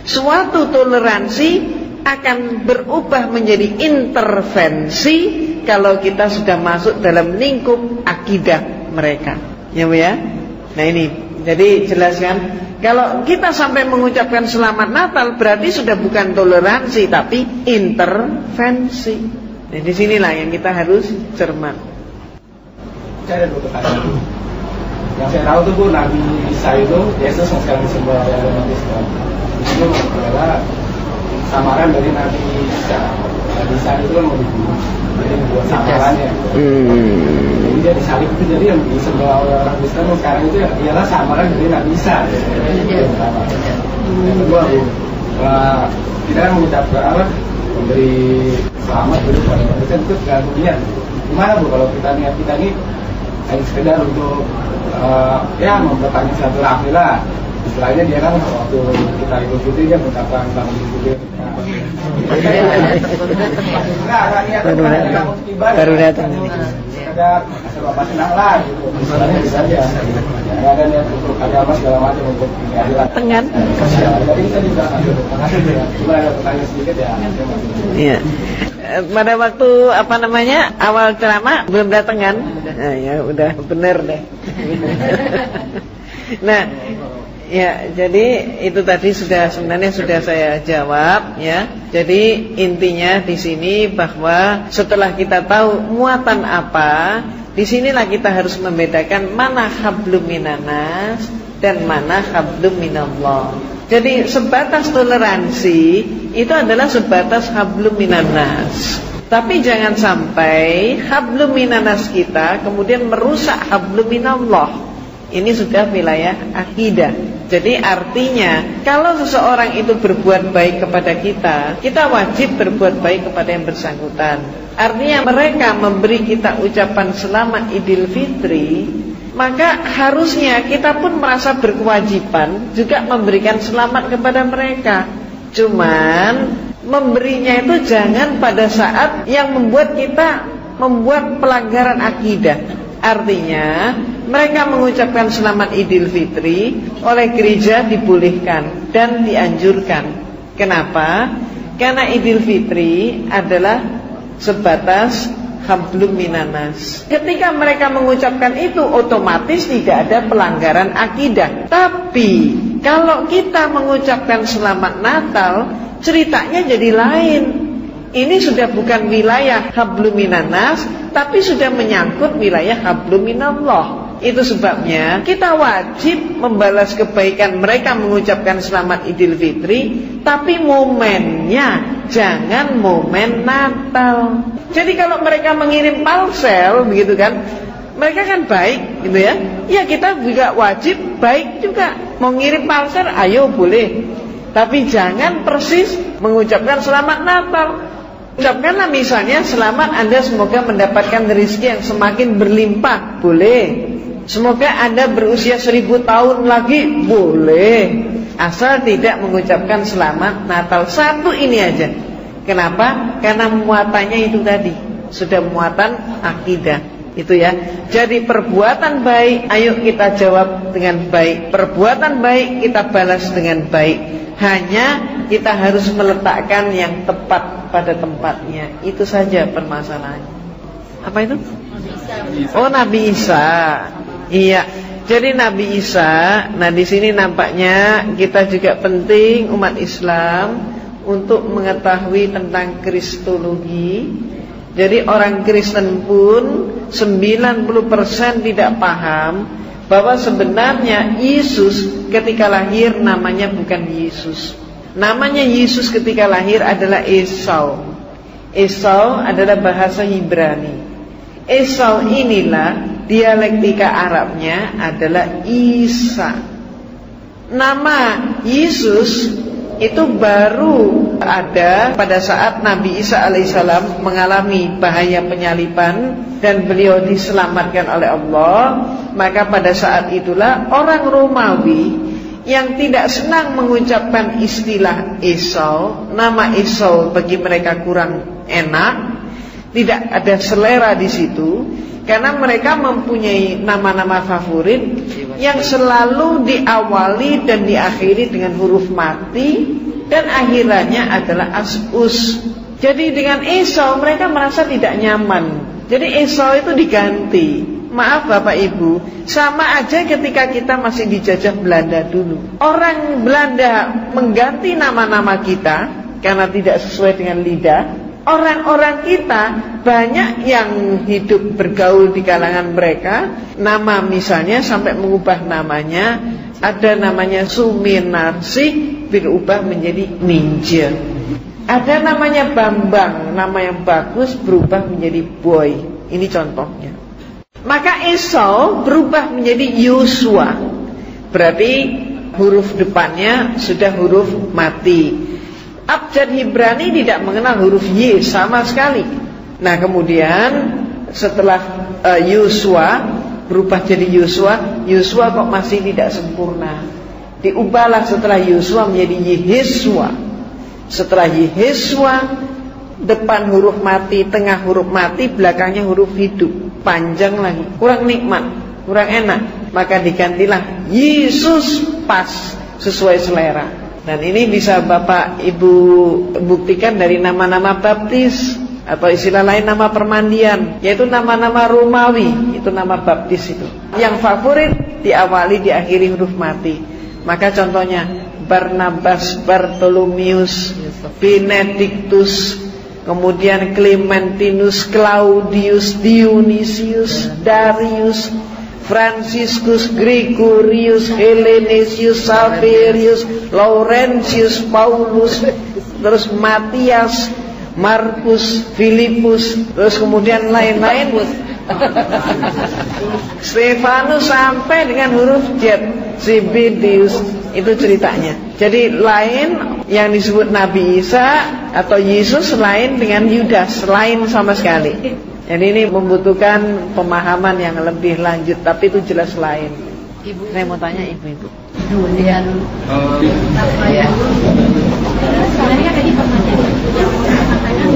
Suatu toleransi akan berubah menjadi intervensi kalau kita sudah masuk dalam lingkup akidah mereka. Ya Bu ya. Nah ini, jadi jelaskan, kalau kita sampai mengucapkan selamat Natal berarti sudah bukan toleransi tapi intervensi. Nah disinilah yang kita harus cermat. Saya ada pertanyaan. Yang saya tahu tuh Bu, Nabi Isa itu Yesus yang sekarang disembah oleh umat Islam itu adalah samaran dari Nabi Isa. Nabi Isa itu kan mau dibunuh, jadi buat samarannya. Jadi dia disalib itu, jadi yang disembah oleh orang Islam sekarang itu ialah samaran dari Nabi Isa. Yang kedua Bu, kita kan mengucapkan apa? Memberi selamat dulu pada umat Islam itu tergantung niat. Gimana Bu kalau kita niat kita ini hanya sekedar untuk ya mempertanya silaturahmi lah. Istilahnya dia kan waktu kita Idul Fitri dia mengucapkan selamat Idul Fitri. Baru datang ini. Ada asal bapak senang lah gitu. Misalnya bisa aja. Nggak ada niat untuk agama segala macam untuk keadilan. Tengan. Jadi kita juga makasih ya. Cuma ada pertanyaan sedikit ya. Iya. Pada waktu apa namanya awal ceramah belum datang kan? Nah, ya udah bener deh. Nah, ya jadi itu tadi sebenarnya sudah saya jawab ya. Jadi intinya di sini bahwa setelah kita tahu muatan apa, disinilah kita harus membedakan mana hablum minanas dan mana hablum minallah. Jadi sebatas toleransi itu adalah sebatas hablum minanas. Tapi jangan sampai hablum minanas kita kemudian merusak hablum minallah. Ini sudah wilayah akidah. Jadi artinya kalau seseorang itu berbuat baik kepada kita, kita wajib berbuat baik kepada yang bersangkutan. Artinya mereka memberi kita ucapan selamat Idul Fitri, maka harusnya kita pun merasa berkewajiban juga memberikan selamat kepada mereka. Cuman memberinya itu jangan pada saat yang membuat kita membuat pelanggaran akidah. Artinya mereka mengucapkan selamat Idul Fitri oleh gereja dibolehkan dan dianjurkan. Kenapa? Karena Idul Fitri adalah sebatas hablum minanas. Ketika mereka mengucapkan itu otomatis tidak ada pelanggaran akidah. Tapi kalau kita mengucapkan selamat Natal, ceritanya jadi lain. Ini sudah bukan wilayah hablum minanas, tapi sudah menyangkut wilayah hablum minallah. Itu sebabnya kita wajib membalas kebaikan mereka mengucapkan selamat Idul Fitri, tapi momennya jangan momen Natal. Jadi kalau mereka mengirim parcel begitu kan, mereka kan baik gitu ya. Ya kita juga wajib baik juga. Mau ngirim parcel ayo boleh. Tapi jangan persis mengucapkan selamat Natal. Ucapkanlah misalnya selamat Anda semoga mendapatkan rezeki yang semakin berlimpah, boleh. Semoga Anda berusia 1000 tahun lagi, boleh. Asal tidak mengucapkan selamat Natal. Satu ini aja. Kenapa? Karena muatannya itu tadi sudah muatan akidah. Itu ya. Jadi perbuatan baik ayo kita jawab dengan baik. Perbuatan baik kita balas dengan baik. Hanya kita harus meletakkan yang tepat pada tempatnya. Itu saja permasalahannya. Apa itu? Oh, Nabi Isa. Iya. Jadi Nabi Isa, nah di sini nampaknya kita juga penting umat Islam untuk mengetahui tentang kristologi. Jadi orang Kristen pun 90% tidak paham bahwa sebenarnya Yesus ketika lahir namanya bukan Yesus. Namanya Yesus ketika lahir adalah Esau. Esau adalah bahasa Ibrani. Esau inilah dialektika Arabnya adalah Isa. Nama Yesus itu baru ada pada saat Nabi Isa alaihissalam mengalami bahaya penyaliban dan beliau diselamatkan oleh Allah. Maka pada saat itulah orang Romawi yang tidak senang mengucapkan istilah Esau, nama Esau bagi mereka kurang enak, tidak ada selera di situ, karena mereka mempunyai nama-nama favorit yang selalu diawali dan diakhiri dengan huruf mati dan akhirannya adalah As-Us. Jadi dengan Esau mereka merasa tidak nyaman. Jadi Esau itu diganti. Maaf Bapak Ibu, sama aja ketika kita masih dijajah Belanda dulu. Orang Belanda mengganti nama-nama kita karena tidak sesuai dengan lidah. Orang-orang kita banyak yang hidup bergaul di kalangan mereka, nama misalnya sampai mengubah namanya. Ada namanya Suminarsi, berubah menjadi Ninja. Ada namanya Bambang, nama yang bagus, berubah menjadi Boy. Ini contohnya. Maka Esau berubah menjadi Yosua. Berarti huruf depannya sudah huruf mati. Abjad Ibrani tidak mengenal huruf Y sama sekali. Nah kemudian setelah Yosua berubah jadi Yosua, Yosua kok masih tidak sempurna. Diubahlah setelah Yosua menjadi Yehesua. Setelah Yehesua, depan huruf mati, tengah huruf mati, belakangnya huruf hidup. Panjang lagi, kurang nikmat, kurang enak. Maka digantilah Yesus, pas sesuai selera. Dan ini bisa Bapak Ibu buktikan dari nama-nama baptis, atau istilah lain nama permandian, yaitu nama-nama Romawi. Itu nama baptis itu. Yang favorit diawali diakhiri huruf mati. Maka contohnya Barnabas, Bartolomeus, Benedictus, kemudian Clementinus, Claudius, Dionysius, Darius, Franciscus, Gregorius, Hellenesius, Saverius, Laurentius, Paulus, terus Matias, Markus, Filipus, terus kemudian lain-lain. Stefanus sampai dengan huruf Z, Zebedius. Itu ceritanya. Jadi lain yang disebut Nabi Isa atau Yesus lain dengan Yudas, lain sama sekali. Jadi ini membutuhkan pemahaman yang lebih lanjut, tapi itu jelas lain. Ibu, saya mau tanya ibu-ibu. Kemudian ya. Sebenarnya tadi pertanyaan yang saya katakan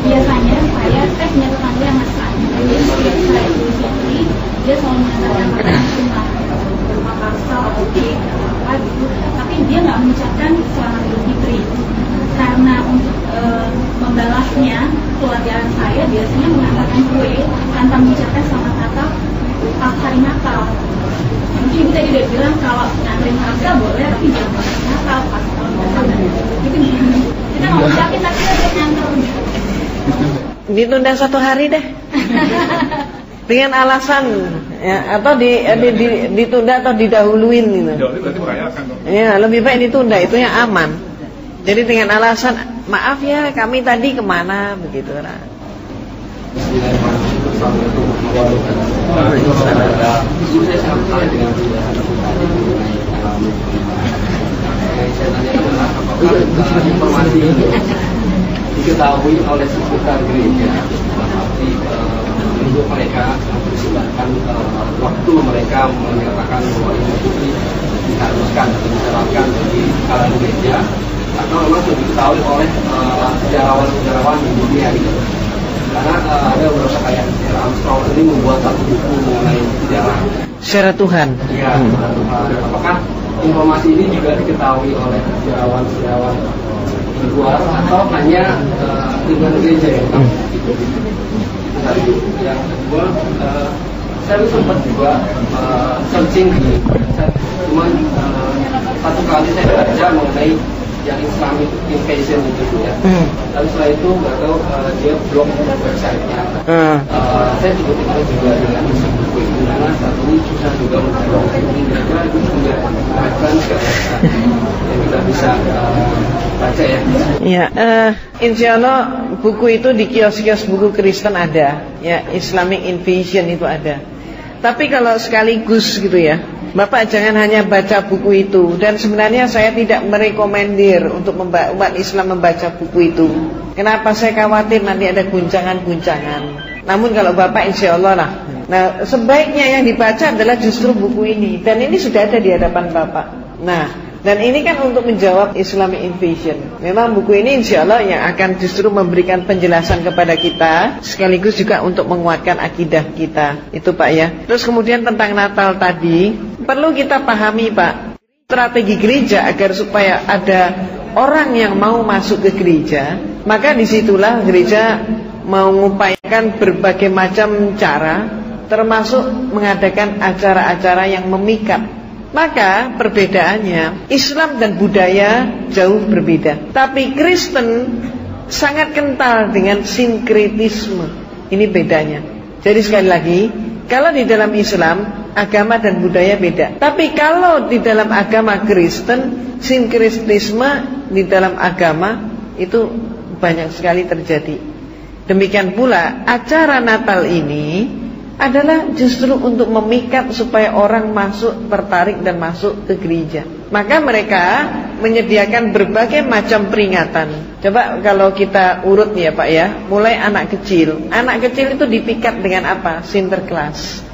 biasanya saya punya tetangga yang Nasrani. Jadi setiap saya Idul Fitri dia selalu mengatakan sunnah berupa pasal atau cake atau apa gitu, tapi dia nggak mengucapkan selamat Idul Fitri. Karena untuk membalasnya keluarga saya biasanya mengatakan kue tanpa mengucapkan selamat Natal pas hari Natal. Mungkin ibu tadi udah bilang kalau nganterin pasal boleh, tapi jangan pas Natal, pas tahun Natal. Itu kita mau ucapin tapi kita belum nganter. Ditunda 1 hari deh. Dengan alasan ya, atau ditunda atau didahuluin gitu. Ya, lebih baik ditunda, itu yang aman. Jadi dengan alasan maaf ya kami tadi kemana begitu lah. Informasi diketahui oleh seputar gereja, tapi untuk mereka mempersilahkan waktu mereka menyatakan bahwa ini diharuskan diterapkan di kalangan gereja, karena memang sudah diketahui oleh sejarawan-sejarawan di dunia gitu. Karena ada beberapa kayak Armstrong ini membuat satu buku mengenai sejarah Tuhan. Ya, apakah informasi ini juga diketahui oleh sejarawan-sejarawan di luar atau hanya lingkungan gereja yang itu? Yang kedua, saya sempat juga searching di website, cuman satu kali saya baca mengenai yang Islamic Invasion itu ya. Tapi setelah itu nggak tahu dia blog website-nya. Saya juga tinggal juga dengan isi buku itu, karena saat ini susah juga mencari ini, dan itu juga referensi ke website yang kita bisa baca ya. Ya, insya Allah buku itu di kios-kios buku Kristen ada. Ya, Islamic Invasion itu ada. Tapi kalau sekaligus gitu ya, Bapak jangan hanya baca buku itu. Dan sebenarnya saya tidak merekomendir untuk umat Islam membaca buku itu. Kenapa? Saya khawatir nanti ada guncangan-guncangan. Namun kalau Bapak insya Allah lah. Nah, sebaiknya yang dibaca adalah justru buku ini. Dan ini sudah ada di hadapan Bapak. Nah, dan ini kan untuk menjawab Islamic Invasion. Memang buku ini insya Allah yang akan justru memberikan penjelasan kepada kita, sekaligus juga untuk menguatkan akidah kita. Itu Pak ya. Terus kemudian tentang Natal tadi, perlu kita pahami Pak, strategi gereja agar supaya ada orang yang mau masuk ke gereja, maka disitulah gereja mengupayakan berbagai macam cara, termasuk mengadakan acara-acara yang memikat. Maka perbedaannya, Islam dan budaya jauh berbeda, tapi Kristen sangat kental dengan sinkretisme. Ini bedanya. Jadi sekali lagi, kalau di dalam Islam agama dan budaya beda, tapi kalau di dalam agama Kristen, sinkretisme di dalam agama itu banyak sekali terjadi. Demikian pula acara Natal ini adalah justru untuk memikat supaya orang masuk, tertarik dan masuk ke gereja. Maka mereka menyediakan berbagai macam peringatan. Coba kalau kita urut ya Pak ya, mulai anak kecil. Anak kecil itu dipikat dengan apa? Sinterklas.